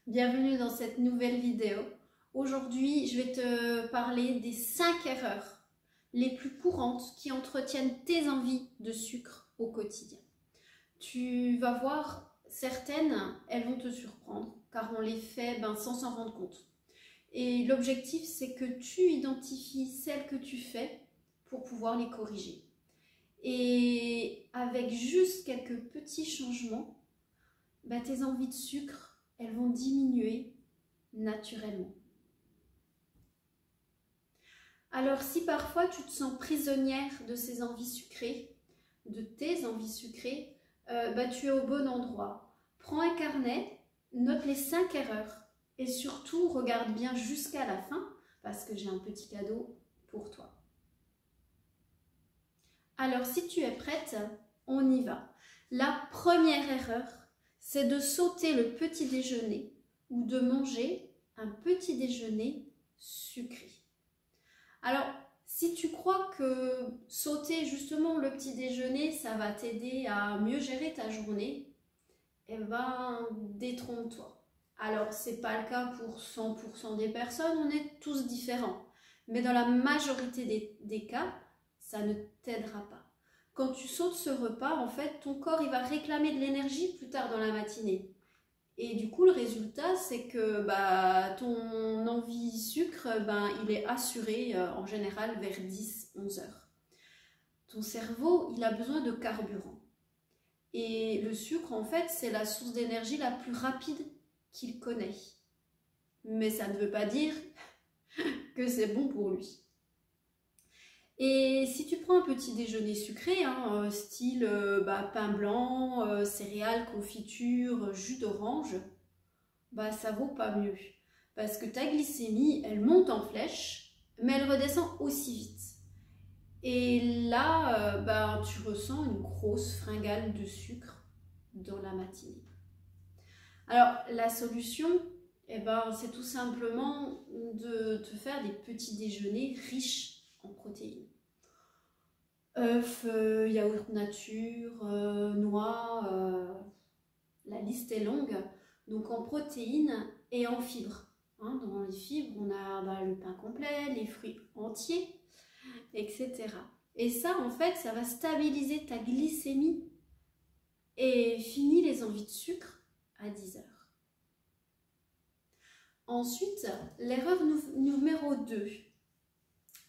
Bienvenue dans cette nouvelle vidéo. Aujourd'hui, je vais te parler des 5 erreurs les plus courantes qui entretiennent tes envies de sucre au quotidien. Tu vas voir, certaines, elles vont te surprendre car on les fait sans s'en rendre compte. Et l'objectif, c'est que tu identifies celles que tu fais pour pouvoir les corriger. Et avec juste quelques petits changements, tes envies de sucre, elles vont diminuer naturellement. Alors si parfois tu te sens prisonnière de ces envies sucrées, de tes envies sucrées, tu es au bon endroit. Prends un carnet, note les 5 erreurs et surtout regarde bien jusqu'à la fin parce que j'ai un petit cadeau pour toi. Alors si tu es prête, on y va. La première erreur, c'est de sauter le petit déjeuner ou de manger un petit déjeuner sucré. Alors, si tu crois que sauter justement le petit déjeuner, ça va t'aider à mieux gérer ta journée, détrompe-toi. Alors, ce n'est pas le cas pour 100% des personnes, on est tous différents. Mais dans la majorité des cas, ça ne t'aidera pas. Quand tu sautes ce repas, en fait, ton corps il va réclamer de l'énergie plus tard dans la matinée. Et du coup, le résultat, c'est que ton envie sucre, il est assuré en général vers 10-11 heures. Ton cerveau, il a besoin de carburant. Et le sucre, en fait, c'est la source d'énergie la plus rapide qu'il connaît. Mais ça ne veut pas dire que c'est bon pour lui. Et si tu prends un petit déjeuner sucré, style pain blanc, céréales, confiture, jus d'orange, ça vaut pas mieux. Parce que ta glycémie, elle monte en flèche, mais elle redescend aussi vite. Et là, tu ressens une grosse fringale de sucre dans la matinée. Alors, la solution, c'est tout simplement de te faire des petits déjeuners riches en protéines. Œufs, yaourt nature, noix, la liste est longue. Donc en protéines et en fibres. Dans les fibres, on a le pain complet, les fruits entiers, etc. Et ça, en fait, ça va stabiliser ta glycémie et finir les envies de sucre à 10 heures. Ensuite, l'erreur numéro 2,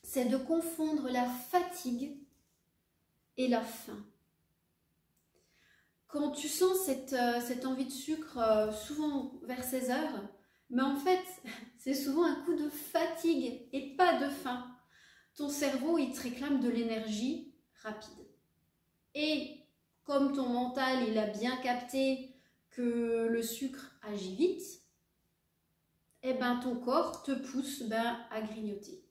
c'est de confondre la fatigue et la faim. Quand tu sens cette envie de sucre, souvent vers 16 heures, mais en fait, c'est souvent un coup de fatigue et pas de faim. Ton cerveau, il te réclame de l'énergie rapide. Et comme ton mental, il a bien capté que le sucre agit vite, ton corps te pousse à grignoter.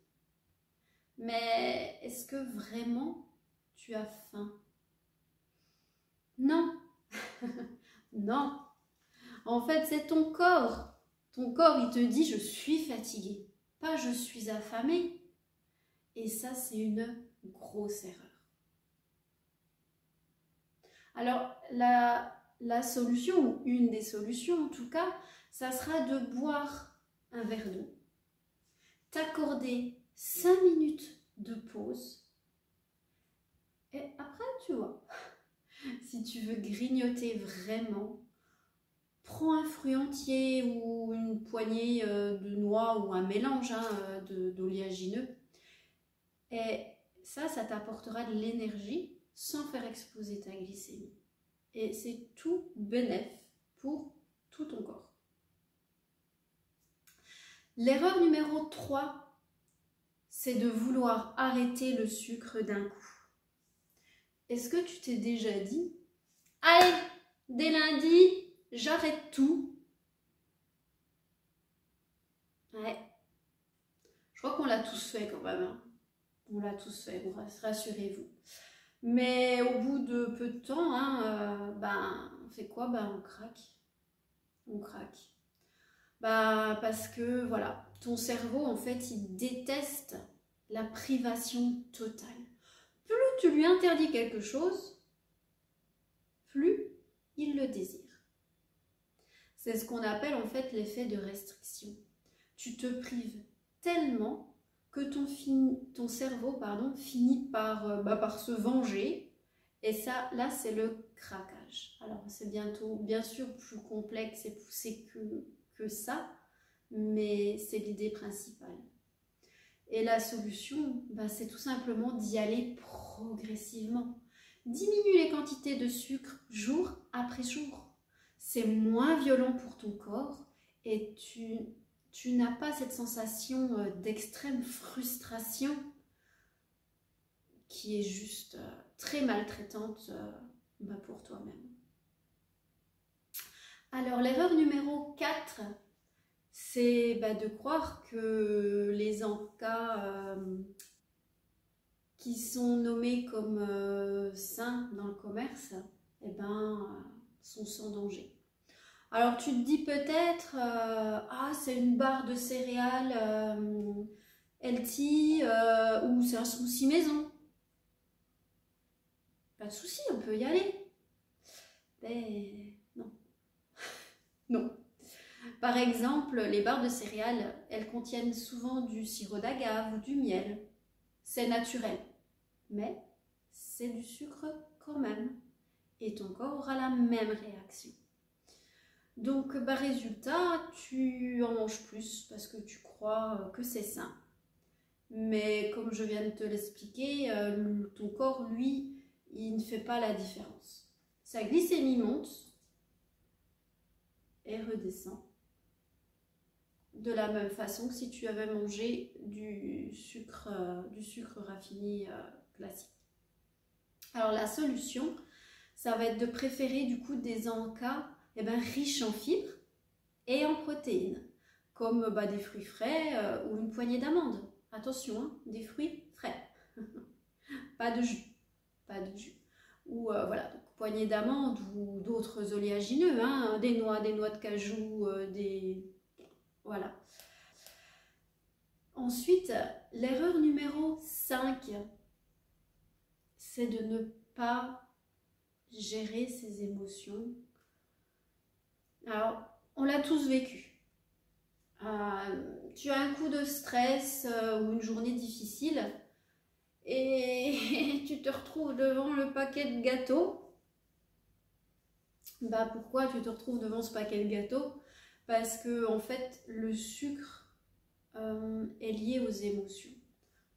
Mais est-ce que vraiment tu as faim? Non. Non. En fait, c'est ton corps. Ton corps, il te dit « je suis fatigué », pas « je suis affamé ». Et ça, c'est une grosse erreur. Alors, la solution, ou une des solutions en tout cas, ça sera de boire un verre d'eau, t'accorder 5 minutes de pause, et après, tu vois, si tu veux grignoter vraiment, prends un fruit entier ou une poignée de noix ou un mélange d'oléagineux. Et ça t'apportera de l'énergie sans faire exploser ta glycémie. Et c'est tout bénef pour tout ton corps. L'erreur numéro 3, c'est de vouloir arrêter le sucre d'un coup. Est-ce que tu t'es déjà dit « Allez, dès lundi, j'arrête tout ». Ouais, je crois qu'on l'a tous fait quand même. On l'a tous fait, rassurez-vous. Mais au bout de peu de temps, on fait quoi? On craque. On craque. Parce que voilà, ton cerveau en fait, il déteste la privation totale. Plus tu lui interdis quelque chose, plus il le désire. C'est ce qu'on appelle en fait l'effet de restriction. Tu te prives tellement que ton cerveau finit par se venger. Et ça, là, c'est le craquage. Alors, c'est bien sûr plus complexe et poussé que ça, mais c'est l'idée principale. Et la solution, c'est tout simplement d'y aller progressivement. Diminue les quantités de sucre jour après jour. C'est moins violent pour ton corps et tu n'as pas cette sensation d'extrême frustration qui est juste très maltraitante pour toi-même. Alors l'erreur numéro 4, c'est de croire que les encas qui sont nommés comme sains dans le commerce sont sans danger. Alors tu te dis peut-être, c'est une barre de céréales healthy ou c'est un smoothie maison. Pas de souci, on peut y aller. Mais non. Non. Par exemple, les barres de céréales, elles contiennent souvent du sirop d'agave ou du miel. C'est naturel, mais c'est du sucre quand même. Et ton corps aura la même réaction. Donc, résultat, tu en manges plus parce que tu crois que c'est sain. Mais comme je viens de te l'expliquer, ton corps, lui, il ne fait pas la différence. Sa glycémie monte et redescend de la même façon que si tu avais mangé du sucre raffiné classique. Alors la solution, ça va être de préférer du coup des encas riches en fibres et en protéines, comme des fruits frais ou une poignée d'amandes. Attention, hein, des fruits frais, pas de jus. Ou voilà, donc poignée d'amandes ou d'autres oléagineux, hein, des noix de cajou, voilà. Ensuite, l'erreur numéro 5, c'est de ne pas gérer ses émotions. Alors, on l'a tous vécu. Tu as un coup de stress ou une journée difficile et tu te retrouves devant le paquet de gâteaux. Pourquoi tu te retrouves devant ce paquet de gâteaux? Parce que en fait, le sucre est lié aux émotions.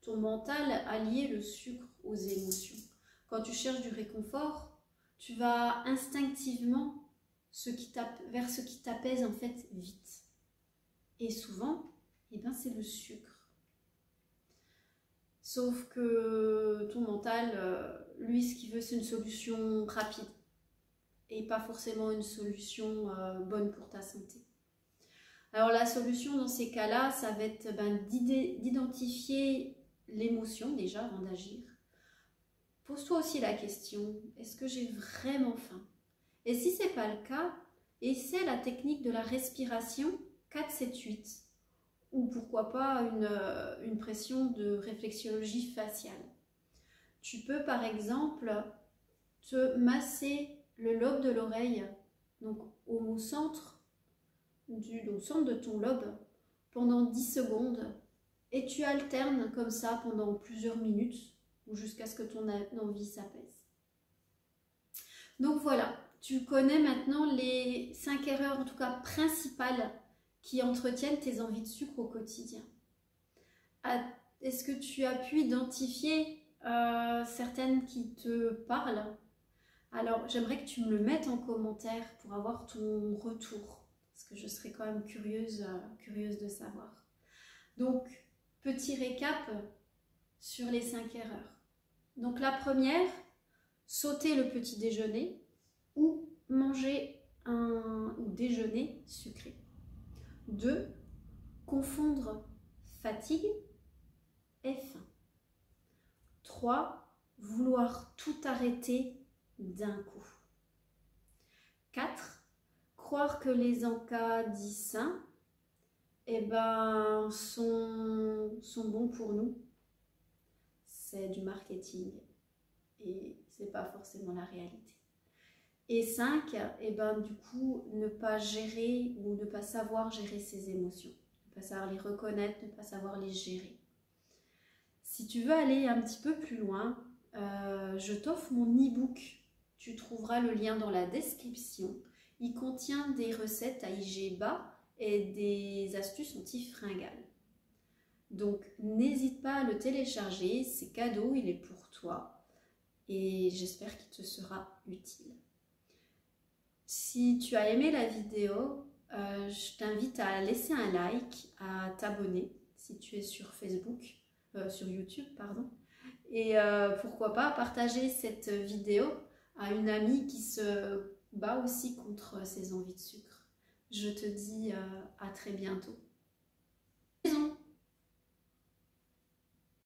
Ton mental a lié le sucre aux émotions. Quand tu cherches du réconfort, tu vas instinctivement vers ce qui t'apaise en fait vite. Et souvent, c'est le sucre. Sauf que ton mental, lui, ce qu'il veut, c'est une solution rapide et pas forcément une solution bonne pour ta santé. Alors la solution dans ces cas-là, ça va être d'identifier l'émotion déjà avant d'agir. Pose-toi aussi la question, est-ce que j'ai vraiment faim? Et si ce n'est pas le cas, essaie la technique de la respiration 4-7-8 ou pourquoi pas une pression de réflexologie faciale. Tu peux par exemple te masser le lobe de l'oreille, donc au centre de ton lobe pendant 10 secondes et tu alternes comme ça pendant plusieurs minutes ou jusqu'à ce que ton envie s'apaise. Donc voilà, tu connais maintenant les 5 erreurs en tout cas principales qui entretiennent tes envies de sucre au quotidien. Est-ce que tu as pu identifier certaines qui te parlent? Alors j'aimerais que tu me le mettes en commentaire pour avoir ton retour, parce que je serais quand même curieuse de savoir. Donc, petit récap sur les 5 erreurs. Donc la première, sauter le petit déjeuner ou déjeuner sucré. 2. Confondre fatigue et faim. 3. Vouloir tout arrêter d'un coup. 4. Croire que les encas dits sains sont bons pour nous. C'est du marketing et c'est pas forcément la réalité. Et 5, et ben, du coup, ne pas gérer ou ne pas savoir gérer ses émotions. Ne pas savoir les reconnaître, ne pas savoir les gérer. Si tu veux aller un petit peu plus loin, je t'offre mon e-book. Tu trouveras le lien dans la description. Il contient des recettes à IG bas et des astuces anti-fringales. Donc, n'hésite pas à le télécharger. C'est cadeau, il est pour toi. Et j'espère qu'il te sera utile. Si tu as aimé la vidéo, je t'invite à laisser un like, à t'abonner si tu es sur Facebook, sur YouTube, pardon. Et pourquoi pas partager cette vidéo à une amie qui se bat aussi contre ses envies de sucre. Je te dis à très bientôt.